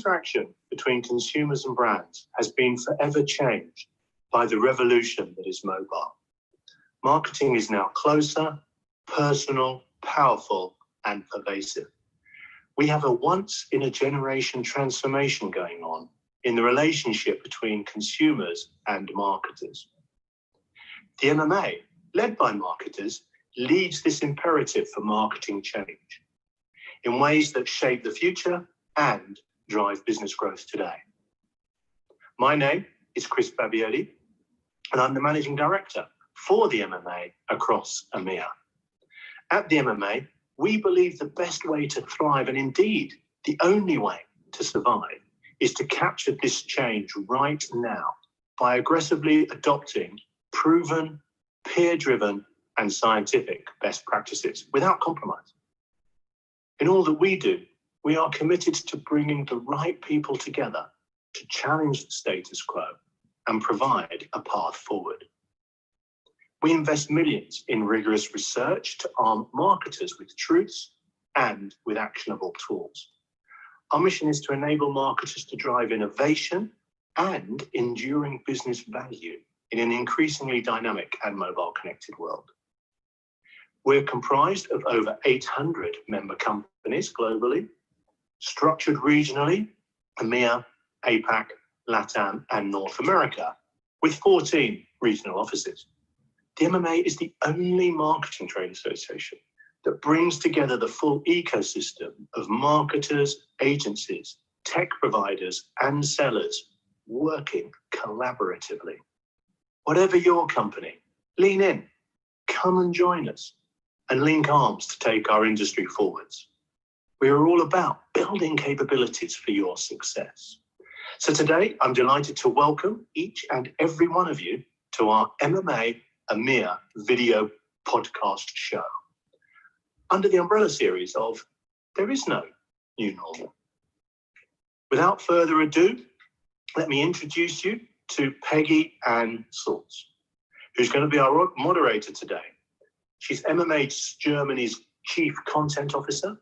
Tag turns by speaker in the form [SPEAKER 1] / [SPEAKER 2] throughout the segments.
[SPEAKER 1] interaction between consumers and brands has been forever changed by the revolution that is mobile. Marketing is now closer, personal, powerful, and pervasive. We have a once-in-a-generation transformation going on in the relationship between consumers and marketers. The MMA, led by marketers, leads this imperative for marketing change in ways that shape the future and drive business growth today. My name is Chris Babioli, and I'm the Managing Director for the MMA across EMEA. At the MMA, we believe the best way to thrive, and indeed the only way to survive, is to capture this change right now by aggressively adopting proven, peer-driven, and scientific best practices without compromise. In all that we do, we are committed to bringing the right people together to challenge the status quo and provide a path forward. We invest millions in rigorous research to arm marketers with truths and with actionable tools. Our mission is to enable marketers to drive innovation and enduring business value in an increasingly dynamic and mobile connected world. We're comprised of over 800 member companies globally, structured regionally, EMEA, APAC, LATAM, and North America, with 14 regional offices. The MMA is the only marketing trade association that brings together the full ecosystem of marketers, agencies, tech providers, and sellers working collaboratively. Whatever your company, lean in, come and join us, and link arms to take our industry forwards. We are all about building capabilities for your success. So today, I'm delighted to welcome each and every one of you to our MMA EMEA video podcast show, under the umbrella series of There Is No New Normal. Without further ado, let me introduce you to Peggy Ann Saltz, who's going to be our moderator today. She's MMA Germany's Chief Content Officer,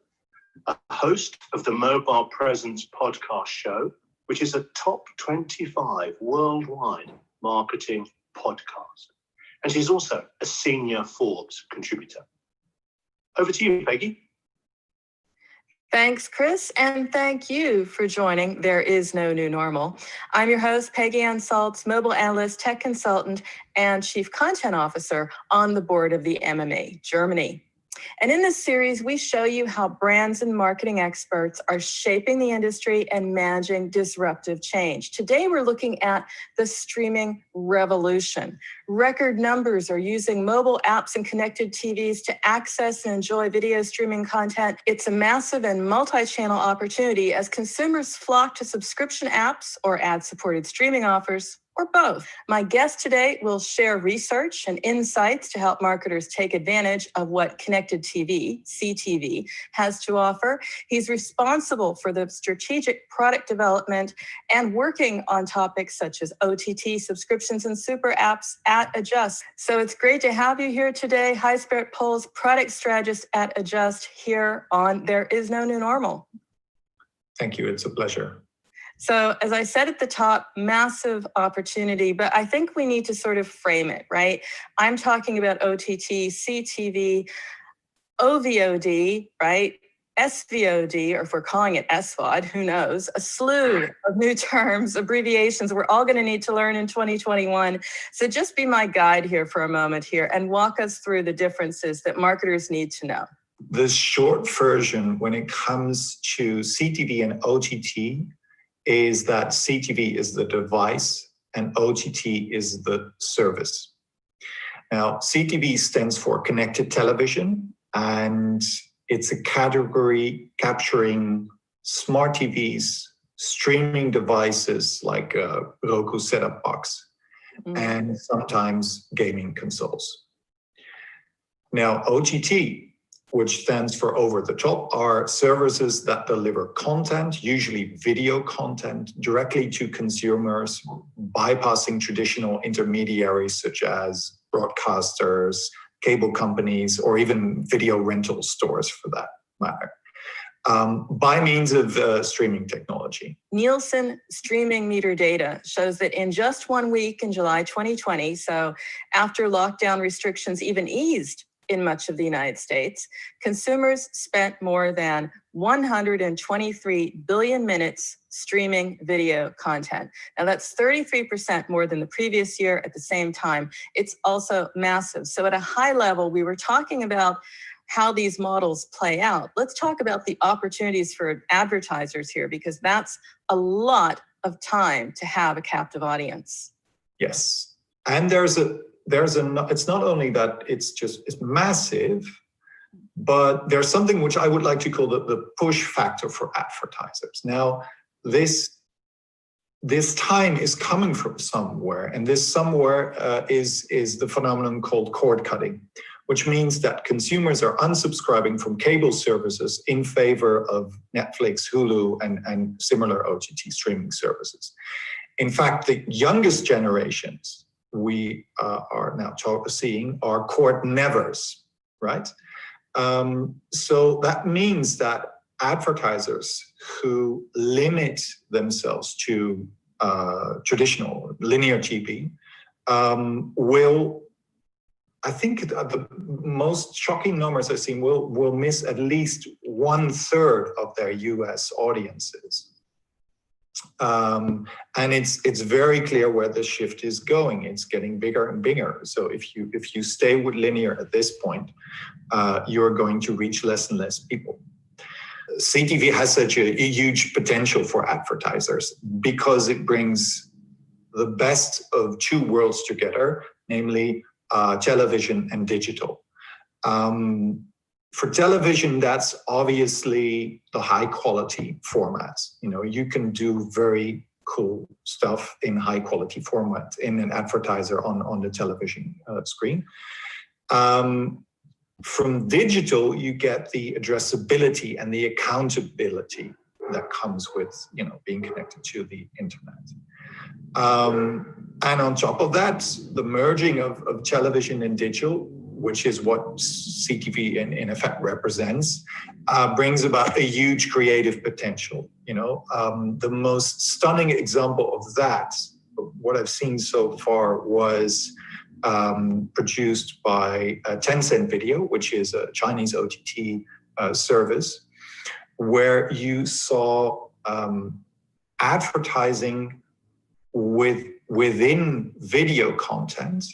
[SPEAKER 1] a host of the Mobile Presence podcast show, which is a top 25 worldwide marketing podcast. And she's also a senior Forbes contributor. Over to you, Peggy.
[SPEAKER 2] Thanks, Chris, and thank you for joining There Is No New Normal. I'm your host, Peggy Ann Saltz, mobile analyst, tech consultant, and chief content officer on the board of the MMA Germany. And in this series, we show you how brands and marketing experts are shaping the industry and managing disruptive change. Today, we're looking at the streaming revolution. Record numbers are using mobile apps and connected TVs to access and enjoy video streaming content. It's a massive and multi-channel opportunity as consumers flock to subscription apps or ad-supported streaming offers, or both. My guest today will share research and insights to help marketers take advantage of what connected TV, CTV, has to offer. He's responsible for the strategic product development and working on topics such as OTT, subscriptions, and super apps at Adjust. So it's great to have you here today, High Spirit Poll's product strategist at Adjust, here on There Is No New Normal.
[SPEAKER 3] Thank you. It's a pleasure.
[SPEAKER 2] So as I said at the top, massive opportunity, but I think we need to sort of frame it, right? I'm talking about OTT, CTV, OVOD, right? SVOD, or if we're calling it SVOD, who knows? A slew of new terms, abbreviations we're all going to need to learn in 2021. So just be my guide here for a moment here and walk us through the differences that marketers need to know.
[SPEAKER 3] The short version when it comes to CTV and OTT is that CTV is the device and OTT is the service. Now, CTV stands for connected television, and it's a category capturing smart TVs, streaming devices like a Roku set-top box, and sometimes gaming consoles. Now, OTT, which stands for over the top, are services that deliver content, usually video content, directly to consumers, bypassing traditional intermediaries such as broadcasters, cable companies, or even video rental stores for that matter. by means of streaming technology.
[SPEAKER 2] Nielsen streaming meter data shows that in just 1 week in July 2020, so after lockdown restrictions even eased in much of the United States, consumers spent more than 123 billion minutes streaming video content. Now that's 33% more than the previous year at the same time. It's also massive. So at a high level, we were talking about how these models play out. Let's talk about the opportunities for advertisers here, because that's a lot of time to have a captive audience.
[SPEAKER 3] Yes. And it's not only that it's massive, but there's something which I would like to call the push factor for advertisers. Now, this time is coming from somewhere, and this somewhere is the phenomenon called cord cutting, which means that consumers are unsubscribing from cable services in favor of Netflix, Hulu, and similar OTT streaming services. In fact, the youngest generations we are now seeing are cord nevers, right? So that means that advertisers who limit themselves to traditional linear TV will, I think the most shocking numbers I've seen, will miss at least 1/3 of their US audiences. And it's very clear where the shift is going. It's getting bigger and bigger. So if you stay with linear at this point, you're going to reach less and less people. CTV has such a huge potential for advertisers because it brings the best of two worlds together, namely television and digital. For television, that's obviously the high quality formats. You know, you can do very cool stuff in high quality format in an advertiser on the television screen. From digital, you get the addressability and the accountability that comes with, you know, being connected to the internet. And on top of that, the merging of television and digital, which is what CTV in effect represents, brings about a huge creative potential. You know, the most stunning example of that, what I've seen so far, was produced by Tencent Video, which is a Chinese OTT service, where you saw advertising within video content,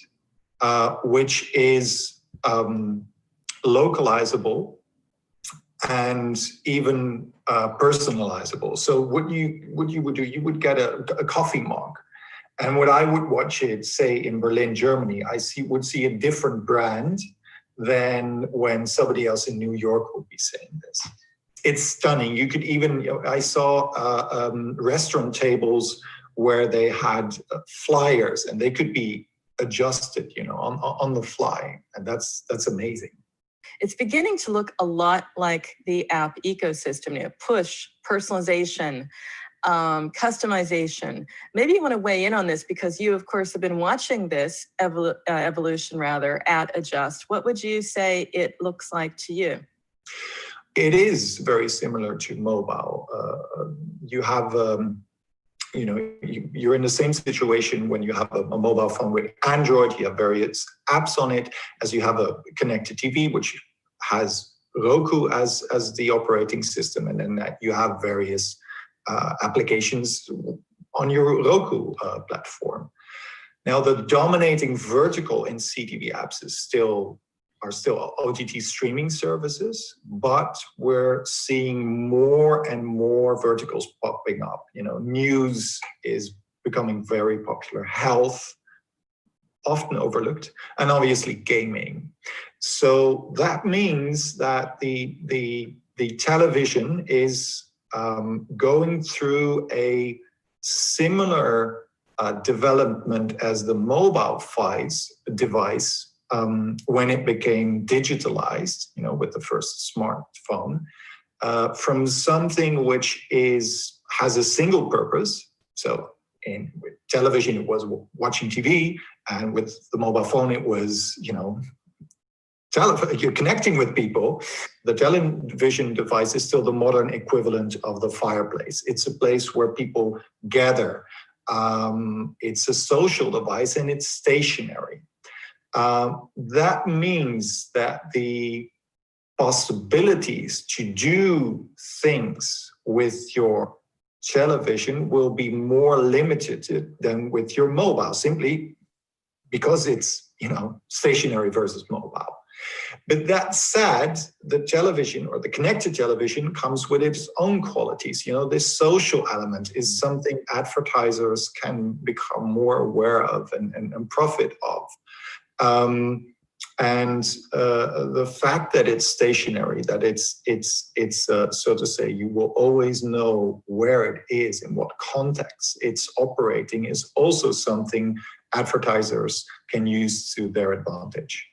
[SPEAKER 3] which is localizable and even personalizable. So what you would do, you would get a coffee mug, and what I would watch it, say in Berlin, Germany, would see a different brand than when somebody else in New York would be saying this. It's stunning. You could even, you know, I saw restaurant tables where they had flyers and they could be adjusted, you know, on the fly, and that's amazing.
[SPEAKER 2] It's beginning to look a lot like the app ecosystem, you know, push, personalization, customization. Maybe you want to weigh in on this because you, of course, have been watching this evolution at Adjust. What would you say it looks like to you?
[SPEAKER 3] It is very similar to mobile. You have, you know, you're in the same situation when you have a mobile phone with Android. You have various apps on it, as you have a connected TV, which has Roku as the operating system, and then you have various applications on your Roku platform. Now, the dominating vertical in CTV apps are still OTT streaming services, but we're seeing more and more verticals popping up. You know, news is becoming very popular, health, often overlooked, and obviously gaming. So that means that the television is going through a similar development as the mobile device when it became digitalized, you know, with the first smartphone, from something which has a single purpose. So with television, it was watching TV, and with the mobile phone, it was, you know, you're connecting with people, the television device is still the modern equivalent of the fireplace. It's a place where people gather. It's a social device and it's stationary. That means that the possibilities to do things with your television will be more limited than with your mobile, simply because it's, stationary versus mobile. But that said, the television or the connected television comes with its own qualities. This social element is something advertisers can become more aware of and profit of. The fact that it's stationary, that it's so to say, you will always know where it is, in what context it's operating, is also something advertisers can use to their advantage.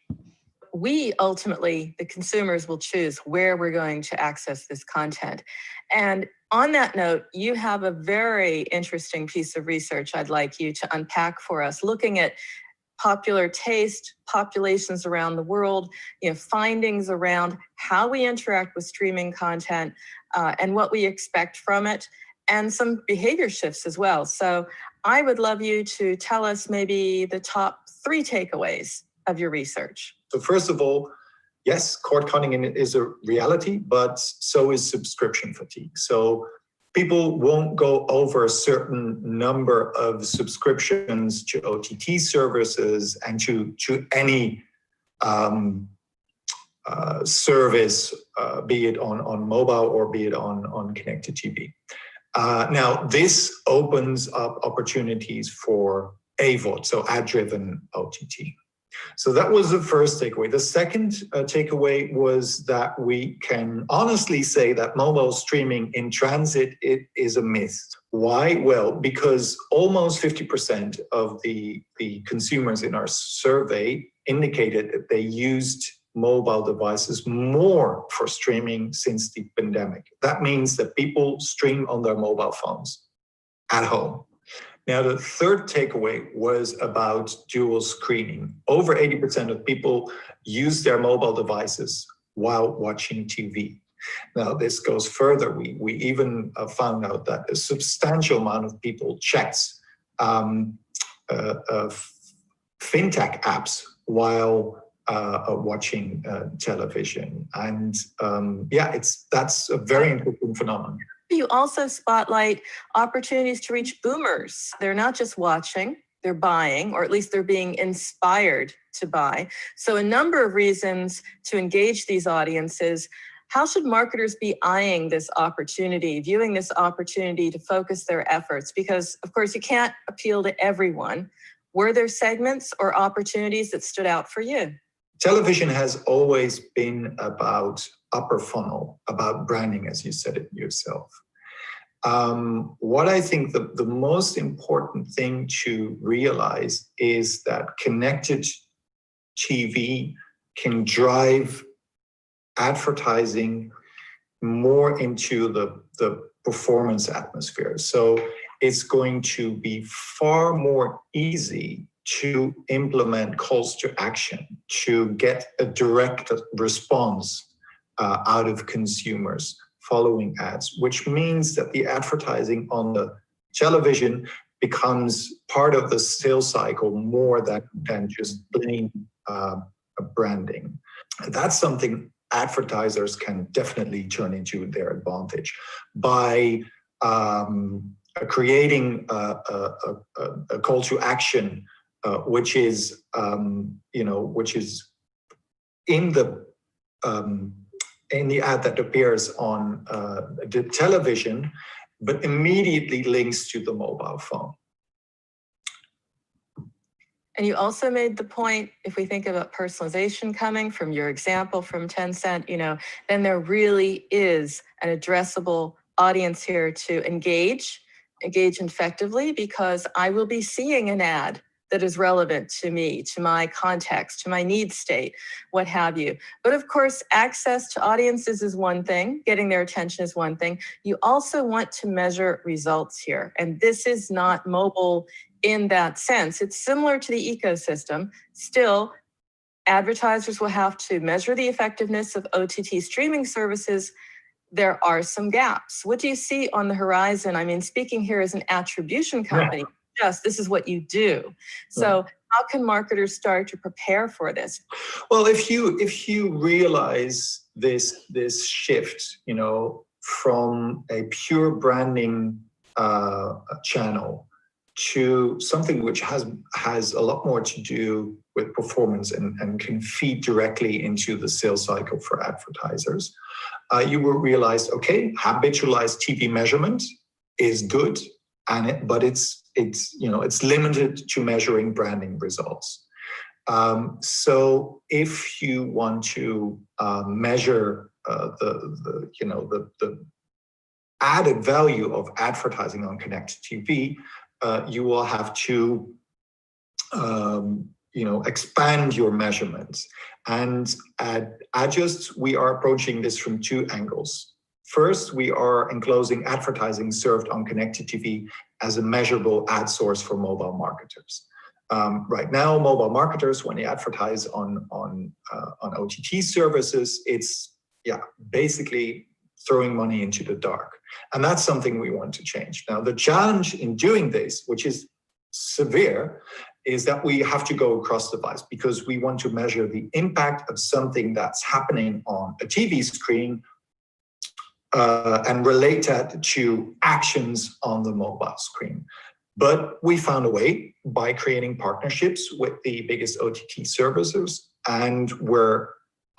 [SPEAKER 2] We ultimately, the consumers, will choose where we're going to access this content. And on that note, you have a very interesting piece of research I'd like you to unpack for us, looking at popular taste, populations around the world, findings around how we interact with streaming content and what we expect from it, and some behavior shifts as well. So I would love you to tell us maybe the top 3 takeaways of your research.
[SPEAKER 3] So first of all, yes, cord cutting is a reality, but so is subscription fatigue. So people won't go over a certain number of subscriptions to OTT services and to any service, be it on mobile or be it on connected TV. Now, this opens up opportunities for AVOD, so ad-driven OTT. So that was the first takeaway. The second takeaway was that we can honestly say that mobile streaming in transit is a myth. Why? Well, because almost 50% of the consumers in our survey indicated that they used mobile devices more for streaming since the pandemic. That means that people stream on their mobile phones at home. Now, the third takeaway was about dual screening. Over 80% of people use their mobile devices while watching TV. Now, this goes further. We even found out that a substantial amount of people checks fintech apps while watching television. And that's a very important phenomenon.
[SPEAKER 2] You also spotlight opportunities to reach boomers. They're not just watching, they're buying, or at least they're being inspired to buy. So a number of reasons to engage these audiences. How should marketers be eyeing this opportunity, viewing this opportunity to focus their efforts? Because, of course, you can't appeal to everyone. Were there segments or opportunities that stood out for you?
[SPEAKER 3] Television has always been about upper funnel, about branding, as you said it yourself. What I think the most important thing to realize is that connected TV can drive advertising more into the performance atmosphere. So it's going to be far more easy to implement calls to action, to get a direct response out of consumers following ads, which means that the advertising on the television becomes part of the sales cycle more than just plain branding. That's something advertisers can definitely turn into their advantage by creating a call to action, which is in the ad that appears on the television, but immediately links to the mobile phone.
[SPEAKER 2] And you also made the point, if we think about personalization coming from your example from Tencent, then there really is an addressable audience here to engage effectively, because I will be seeing an ad that is relevant to me, to my context, to my need state, what have you. But of course, access to audiences is one thing, getting their attention is one thing. You also want to measure results here. And this is not mobile in that sense. It's similar to the ecosystem. Still, advertisers will have to measure the effectiveness of OTT streaming services, there are some gaps. What do you see on the horizon? I mean, speaking here as an attribution company, yes, this is what you do. So how can marketers start to prepare for this?
[SPEAKER 3] Well, if you realize this shift, from a pure branding channel to something which has a lot more to do with performance and can feed directly into the sales cycle for advertisers, you will realize, okay, habitualized TV measurement is good, but it's limited to measuring branding results. So if you want to measure the added value of advertising on connected TV, you will have to expand your measurements. And at Adjust, we are approaching this from two angles. First, we are enclosing advertising served on connected TV as a measurable ad source for mobile marketers. Right now, mobile marketers, when they advertise on OTT services, it's basically throwing money into the dark. And that's something we want to change. Now, the challenge in doing this, which is severe, is that we have to go across device because we want to measure the impact of something that's happening on a TV screen and relate that to actions on the mobile screen. But we found a way by creating partnerships with the biggest OTT services, and we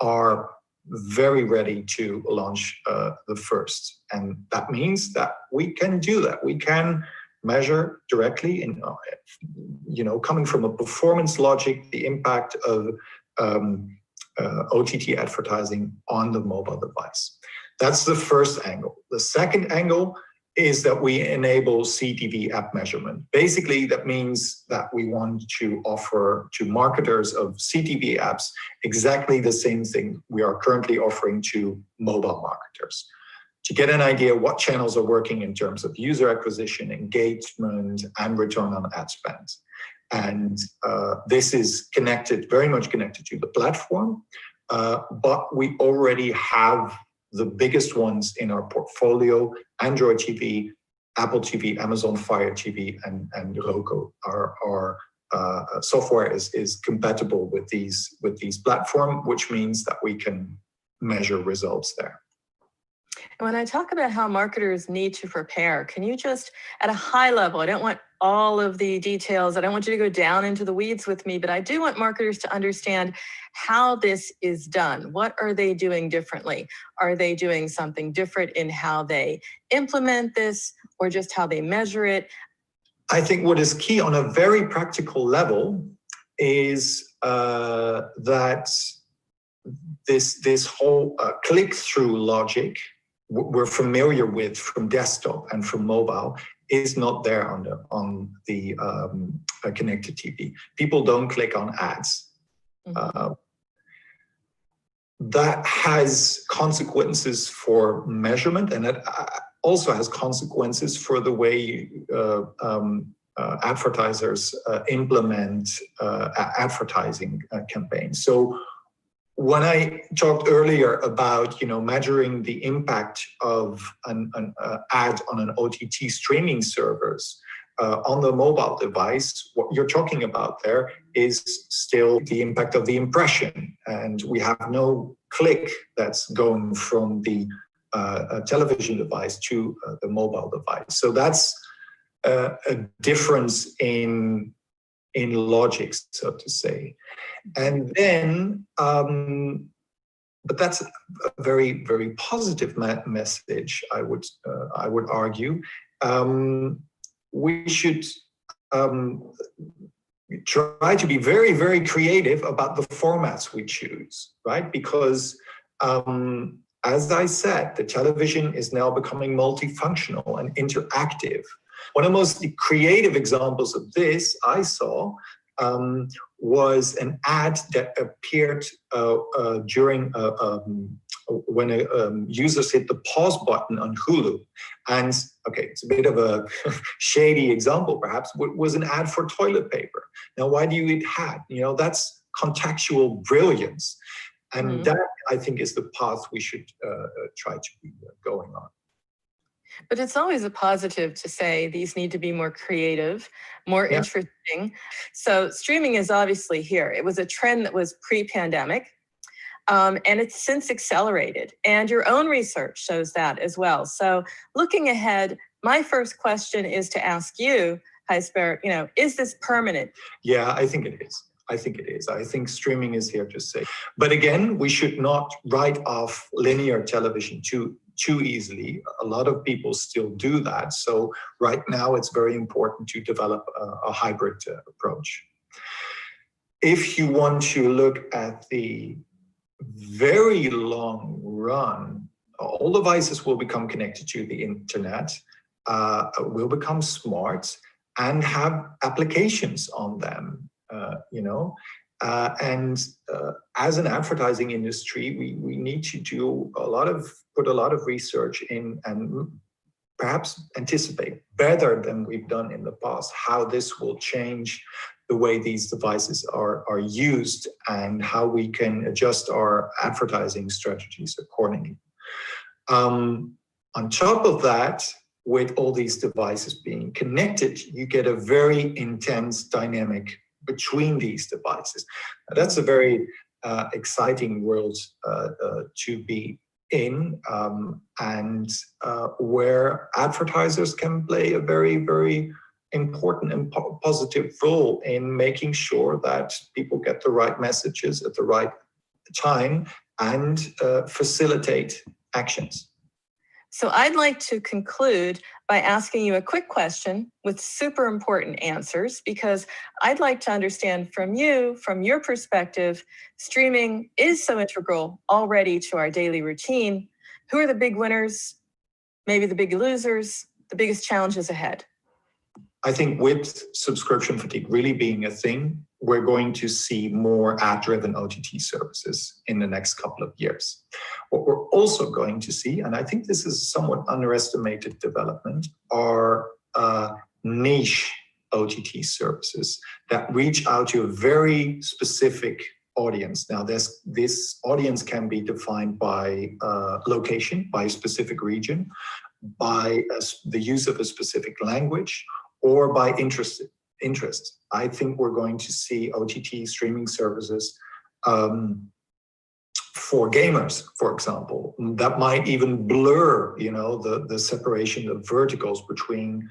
[SPEAKER 3] are very ready to launch the first. And that means that we can do that. We can measure directly, coming from a performance logic, the impact of OTT advertising on the mobile device. That's the first angle. The second angle is that we enable CTV app measurement. Basically, that means that we want to offer to marketers of CTV apps exactly the same thing we are currently offering to mobile marketers, to get an idea what channels are working in terms of user acquisition, engagement, and return on ad spend. And this is very much connected to the platform, but we already have the biggest ones in our portfolio: Android TV, Apple TV, Amazon Fire TV, and Roku. Our software is compatible with these platforms, which means that we can measure results there.
[SPEAKER 2] And when I talk about how marketers need to prepare, can you just, at a high level, I don't want all of the details, I don't want you to go down into the weeds with me, but I do want marketers to understand how this is done. What are they doing differently? Are they doing something different in how they implement this or just how they measure it?
[SPEAKER 3] I think what is key on a very practical level is that this whole click-through logic we're familiar with from desktop and from mobile is not there on the connected TV. People don't click on ads. Mm-hmm. That has consequences for measurement, and it also has consequences for the way advertisers implement advertising campaigns. So when I talked earlier about measuring the impact of an ad on an OTT streaming service on the mobile device, what you're talking about there is still the impact of the impression, and we have no click that's going from the television device to the mobile device. So that's a difference in logic, so to say. And then, but that's a very, very positive message, I would argue. We should try to be very, very creative about the formats we choose, right? Because as I said, the television is now becoming multifunctional and interactive. One of the most creative examples of this I saw was an ad that appeared during when users hit the pause button on Hulu. And okay, it's a bit of a shady example perhaps, but was an ad for toilet paper. Now, why do you eat hat? That's contextual brilliance. And
[SPEAKER 2] Mhm.
[SPEAKER 3] that, I think, is the path we should try to be going on.
[SPEAKER 2] But it's always a positive to say these need to be more creative, more
[SPEAKER 3] Yeah.
[SPEAKER 2] interesting. So streaming is obviously here. It was a trend that was pre-pandemic, and it's since accelerated. And your own research shows that as well. So looking ahead, my first question is to ask you, Gijsbert, is this permanent?
[SPEAKER 3] Yeah, I think it is. I think it is. I think streaming is here to stay. But again, we should not write off linear television too easily. A lot of people still do that. So right now, it's very important to develop a hybrid approach. If you want to look at the very long run, all devices will become connected to the internet, will become smart, and have applications on them. As an advertising industry, we need to put a lot of research in and perhaps anticipate better than we've done in the past how this will change the way these devices are used and how we can adjust our advertising strategies accordingly. On top of that, with all these devices being connected, you get a very intense dynamic between these devices. Now, that's a very exciting world to be in, and where advertisers can play a very, very important and positive role in making sure that people get the right messages at the right time and facilitate actions.
[SPEAKER 2] So I'd like to conclude by asking you a quick question with super important answers, because I'd like to understand from you, from your perspective, streaming is so integral already to our daily routine. Who are the big winners, maybe the big losers, the biggest challenges ahead?
[SPEAKER 3] I think with subscription fatigue really being a thing, we're going to see more ad-driven OTT services in the next couple of years. What we're also going to see, and I think this is a somewhat underestimated development, are niche OTT services that reach out to a very specific audience. Now, this audience can be defined by location, by a specific region, by the use of a specific language, or by interest. I think we're going to see OTT streaming services for gamers, for example, that might even blur, the separation of verticals between,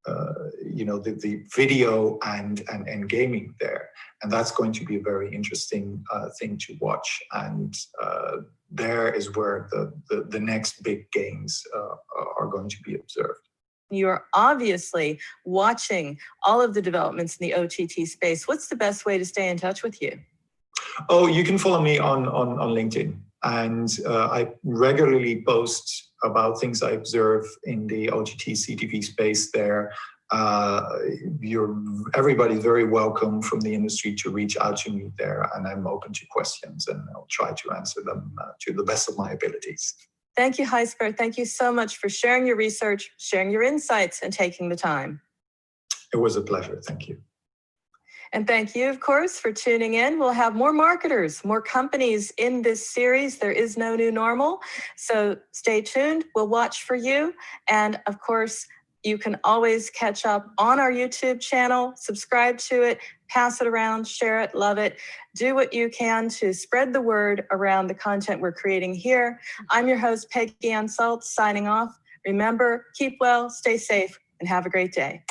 [SPEAKER 3] the video and gaming there. And that's going to be a very interesting thing to watch. And there is where the next big gains are going to be observed.
[SPEAKER 2] You're obviously watching all of the developments in the OTT space. What's the best way to stay in touch with you?
[SPEAKER 3] Oh, you can follow me on LinkedIn. And I regularly post about things I observe in the OTT CTV space there. Everybody's very welcome from the industry to reach out to me there. And I'm open to questions, and I'll try to answer them to the best of my abilities.
[SPEAKER 2] Thank you, Gijsbert. Thank you so much for sharing your research, sharing your insights, and taking the time.
[SPEAKER 3] It was a pleasure. Thank you.
[SPEAKER 2] And thank you, of course, for tuning in. We'll have more marketers, more companies in this series. There is no new normal. So stay tuned. We'll watch for you. And of course, you can always catch up on our YouTube channel, subscribe to it, pass it around, share it, love it. Do what you can to spread the word around the content we're creating here. I'm your host, Peggy Ann Saltz, signing off. Remember, keep well, stay safe, and have a great day.